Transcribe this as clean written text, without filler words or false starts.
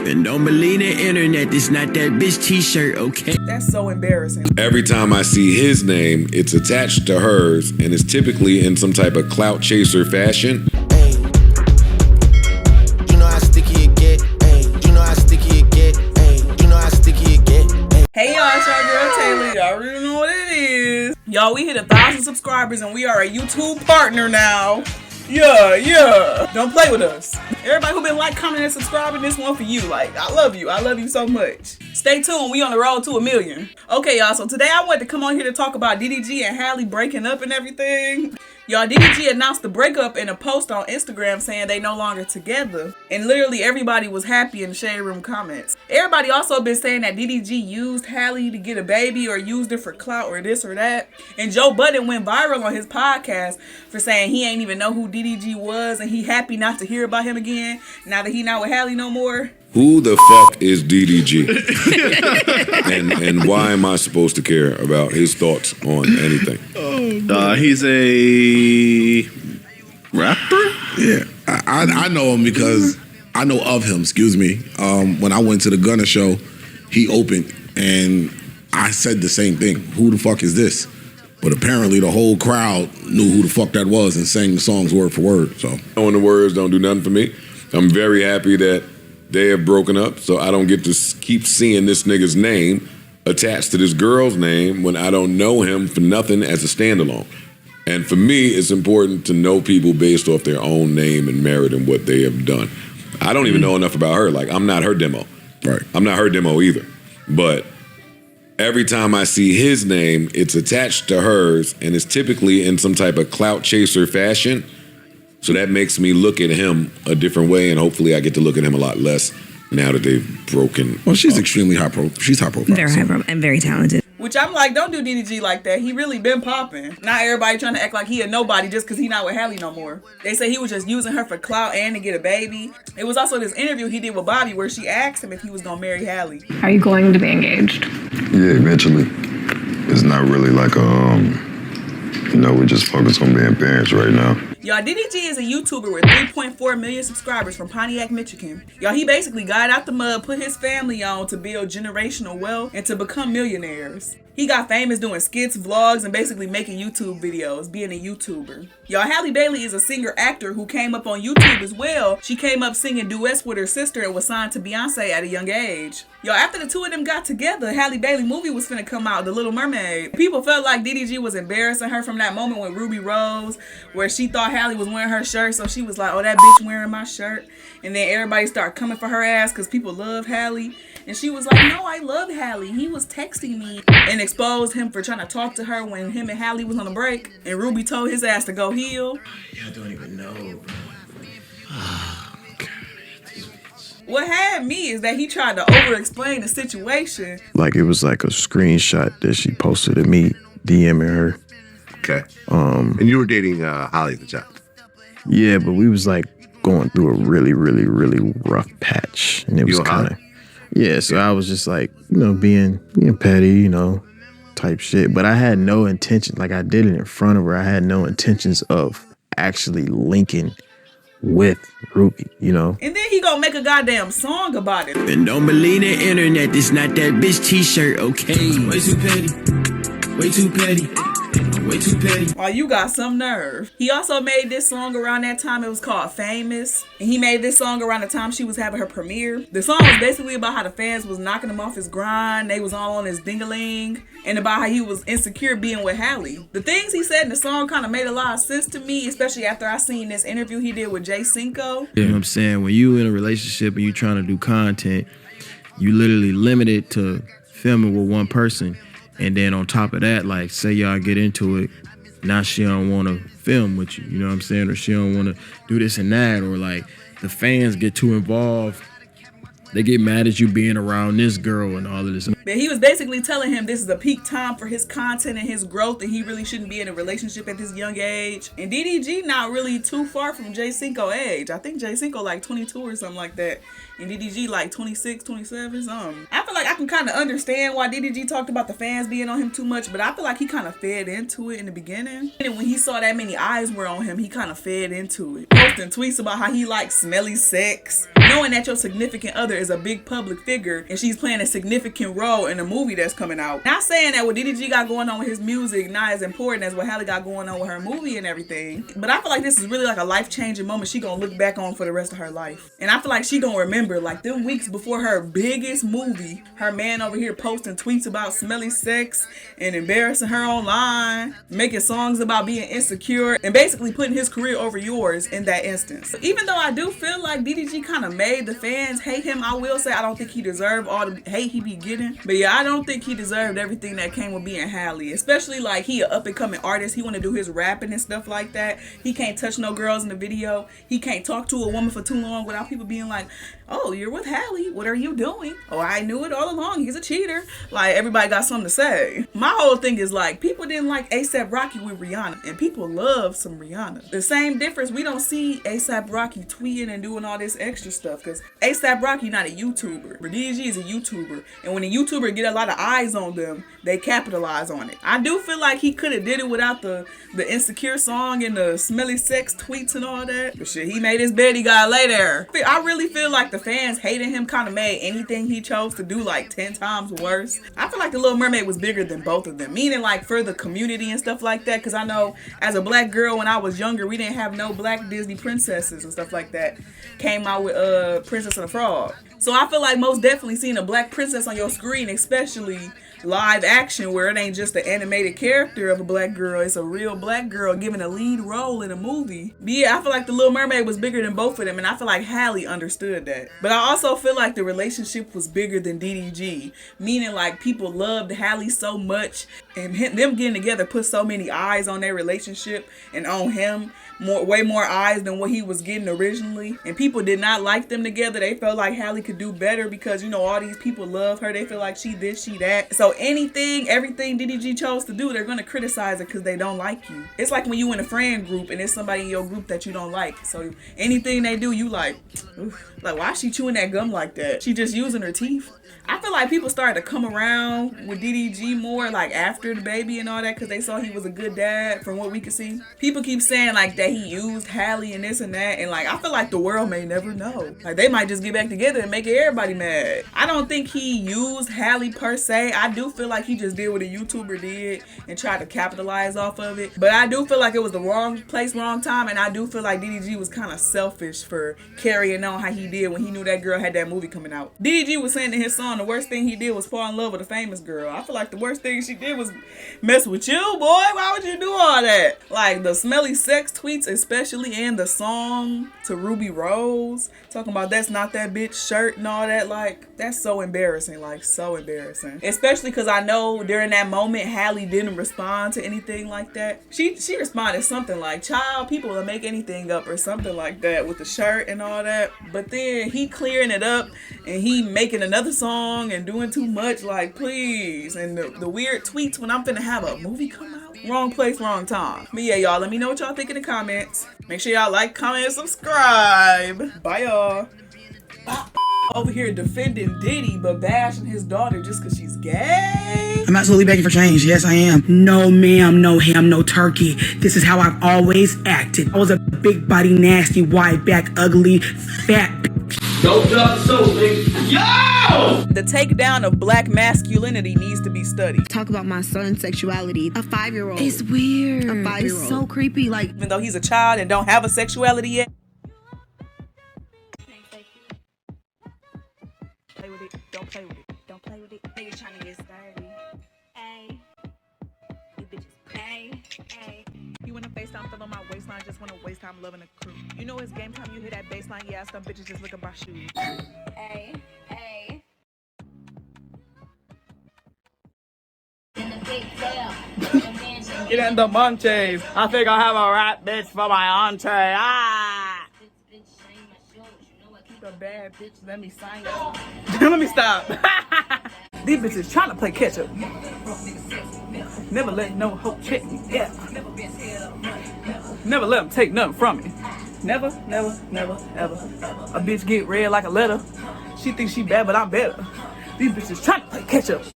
And don't believe the internet, it's not that bitch t-shirt, okay? That's so embarrassing. Every time I see his name, it's attached to hers, and it's typically in some type of clout chaser fashion. Hey, you know how sticky it get. Hey, you know how sticky it get. Hey, you know how sticky it get. Hey y'all, it's your girl Taylor. Y'all already know what it is. Y'all, we hit 1,000 subscribers and we are a YouTube partner now. Yeah. Don't play with us. Everybody who been commenting, and subscribing, this one for you. I love you. I love you so much. Stay tuned. We on the road to 1 million. Okay, y'all. So today I wanted to come on here to talk about DDG and Halle breaking up and everything. Y'all, DDG announced the breakup in a post on Instagram saying they no longer together. And literally everybody was happy in the shade room comments. Everybody also been saying that DDG used Halle to get a baby or used her for clout or this or that. And Joe Budden went viral on his podcast for saying he ain't even know who DDG was and he happy not to hear about him again now that he not with Halle no more. Who the fuck is DDG? and why am I supposed to care about his thoughts on anything? He's a rapper? Yeah, I know him because I know of him, excuse me. When I went to the Gunna show, he opened and I said the same thing. Who the fuck is this? But apparently the whole crowd knew who the fuck that was and sang the songs word for word. So knowing the words don't do nothing for me. I'm very happy that they have broken up, so I don't get to keep seeing this nigga's name attached to this girl's name when I don't know him for nothing as a standalone. And for me, it's important to know people based off their own name and merit and what they have done. I don't even know enough about her. I'm not her demo. Right. I'm not her demo either. But every time I see his name, it's attached to hers, and it's typically in some type of clout chaser fashion. So that makes me look at him a different way, and hopefully I get to look at him a lot less now that they've broken. Well, she's extremely she's high profile. Very high profile and very talented. Which I'm like, don't do DDG like that. He really been popping. Not everybody trying to act like he a nobody just because he not with Halle no more. They say he was just using her for clout and to get a baby. It was also this interview he did with Bobby where she asked him if he was going to marry Halle. Are you going to be engaged? Yeah, eventually. It's not really like we're just focused on being parents right now. Y'all, DDG is a YouTuber with 3.4 million subscribers from Pontiac, Michigan. Y'all, he basically got out the mud, put his family on to build generational wealth and to become millionaires. He got famous doing skits, vlogs, and basically making YouTube videos, being a YouTuber. Y'all, Halle Bailey is a singer-actor who came up on YouTube as well. She came up singing duets with her sister and was signed to Beyonce at a young age. Y'all, after the two of them got together, Halle Bailey movie was finna come out, The Little Mermaid. People felt like DDG was embarrassing her from that moment with Rubi Rose, where she thought Halle was wearing her shirt, so she was like, oh, that bitch wearing my shirt. And then everybody started coming for her ass because people love Halle. And she was like, no, I love Halle. He was texting me. And exposed him for trying to talk to her when him and Halle was on a break. And Ruby told his ass to go heal. I don't even know. What had me is that he tried to over-explain the situation. It was like a screenshot that she posted of me DMing her. Okay. And you were dating Halle at the time? Yeah, but we was going through a really, really, really rough patch. And it was kind of... Yeah, so I was just being petty, type shit. But I had no intention. I did it in front of her. I had no intentions of actually linking with Ruby, And then he gonna make a goddamn song about it. And don't believe the internet, it's not that bitch t-shirt, okay? Way too petty. Way too petty. Way too petty. Oh, you got some nerve. He also made this song around that time. It was called Famous. And he made this song around the time she was having her premiere. The song was basically about how the fans was knocking him off his grind. They was all on his ding-a-ling. And about how he was insecure being with Halle. The things he said in the song kind of made a lot of sense to me, especially after I seen this interview he did with Jay Cinco. You know what I'm saying? When you in a relationship and you trying to do content, you literally limited to filming with one person. And then on top of that, say y'all get into it, now she don't want to film with you, you know what I'm saying? Or she don't want to do this and that, or the fans get too involved. They get mad at you being around this girl and all of this. But he was basically telling him this is a peak time for his content and his growth, and he really shouldn't be in a relationship at this young age. And DDG not really too far from Jay Cinco age. I think Jay Cinco 22 or something like that. And DDG like 26, 27, something. I feel like I can kind of understand why DDG talked about the fans being on him too much, but I feel like he kind of fed into it in the beginning. And when he saw that many eyes were on him, he kind of fed into it. Posting tweets about how he likes smelly sex. Knowing that your significant other is a big public figure and she's playing a significant role in a movie that's coming out. Not saying that what DDG got going on with his music not as important as what Halle got going on with her movie and everything. But I feel like this is really like a life-changing moment she gonna look back on for the rest of her life. And I feel like she gonna remember like them weeks before her biggest movie, her man over here posting tweets about smelly sex and embarrassing her online, making songs about being insecure, and basically putting his career over yours in that instance. So even though I do feel like DDG kind of made the fans hate him, I will say I don't think he deserved all the hate he be getting. But yeah, I don't think he deserved everything that came with being Halle. Especially like he an up-and-coming artist. He want to do his rapping and stuff like that. He can't touch no girls in the video. He can't talk to a woman for too long without people being like, oh, you're with Halle. What are you doing? Oh, I knew it all along. He's a cheater. Like, everybody got something to say. My whole thing is like, people didn't like A$AP Rocky with Rihanna, and people love some Rihanna. The same difference, we don't see A$AP Rocky tweeting and doing all this extra stuff, because A$AP Rocky not a YouTuber, but DDG is a YouTuber, and when a YouTuber get a lot of eyes on them, they capitalize on it. I do feel like he could have did it without the Insecure song and the smelly sex tweets and all that, but shit, he made his bed, he gotta lay there. I really feel like the fans hating him kind of made anything he chose to do like 10 times worse. I feel like The Little Mermaid was bigger than both of them, meaning like for the community and stuff like that, because I know as a black girl when I was younger, we didn't have no black Disney princesses and stuff like that. Came out with Princess and the Frog. So I feel like most definitely seeing a black princess on your screen, especially live action where it ain't just the animated character of a black girl, it's a real black girl giving a lead role in a movie. But yeah, I feel like The Little Mermaid was bigger than both of them, and I feel like Halle understood that. But I also feel like the relationship was bigger than DDG, meaning like people loved Halle so much, and them getting together put so many eyes on their relationship and on him. Way more eyes than what he was getting originally, and people did not like them together. They felt like Halle could do better because, you know, all these people love her. They feel like she this, she that. So everything DDG chose to do, they're gonna criticize it because they don't like you. It's like when you in a friend group and there's somebody in your group that you don't like. So anything they do, you like, oof, like why is she chewing that gum like that? She just using her teeth. I feel like people started to come around with DDG more like after the baby and all that because they saw he was a good dad from what we could see. People keep saying like that he used Halle and this and that, and like I feel like the world may never know. Like they might just get back together and make everybody mad. I don't think he used Halle per se. I do feel like he just did what a YouTuber did and tried to capitalize off of it. But I do feel like it was the wrong place, wrong time, and I do feel like DDG was kind of selfish for carrying on how he did when he knew that girl had that movie coming out. DDG was saying in his song, the worst thing he did was fall in love with a famous girl. I feel like the worst thing she did was mess with you, boy. Why would you do all that? Like the smelly sex tweets, especially in the song to Rubi Rose, talking about that's not that bitch shirt and all that. Like that's so embarrassing, like so embarrassing. Especially because I know during that moment Halle didn't respond to anything like that. She responded something like, child, people will make anything up or something like that with the shirt and all that. But then he clearing it up and he making another song and doing too much, like please. And the weird tweets when I'm finna have a movie come out. Wrong place, wrong time. But yeah, y'all, let me know what y'all think in the comments. Make sure y'all like, comment, and subscribe. Bye, y'all. Over here defending Diddy but bashing his daughter just because she's gay. I'm absolutely begging for change. Yes, I am. No ma'am, no ham, no turkey. This is how I've always acted. I was a big body, nasty, wide back, ugly, fat. Dope job so nigga. Yo! The takedown of black masculinity needs to be studied. Talk about my son's sexuality. A 5-year-old. It's weird. A 5-year-old. It's so creepy. Like, even though he's a child and don't have a sexuality yet. Play with it. Don't play with it. Don't play with it. Niggas trying to get started. Hey. You bitches. Hey. Hey. You wanna FaceTime, fill on my waistline, just wanna waste time loving the crew. You know it's game time, you hear that baseline, yeah, some bitches just looking for shoes. Hey, hey. Get in the munchies. I think I have a rat bitch for my entree. Ah! The bad bitch, let me sign it. Let me stop. These bitches trying to play catch up. Never let no hoe check me. Yeah. Never let them take nothing from me. Never, never, never, ever. A bitch get red like a letter. She thinks she bad, but I'm better. These bitches trying to play catch up.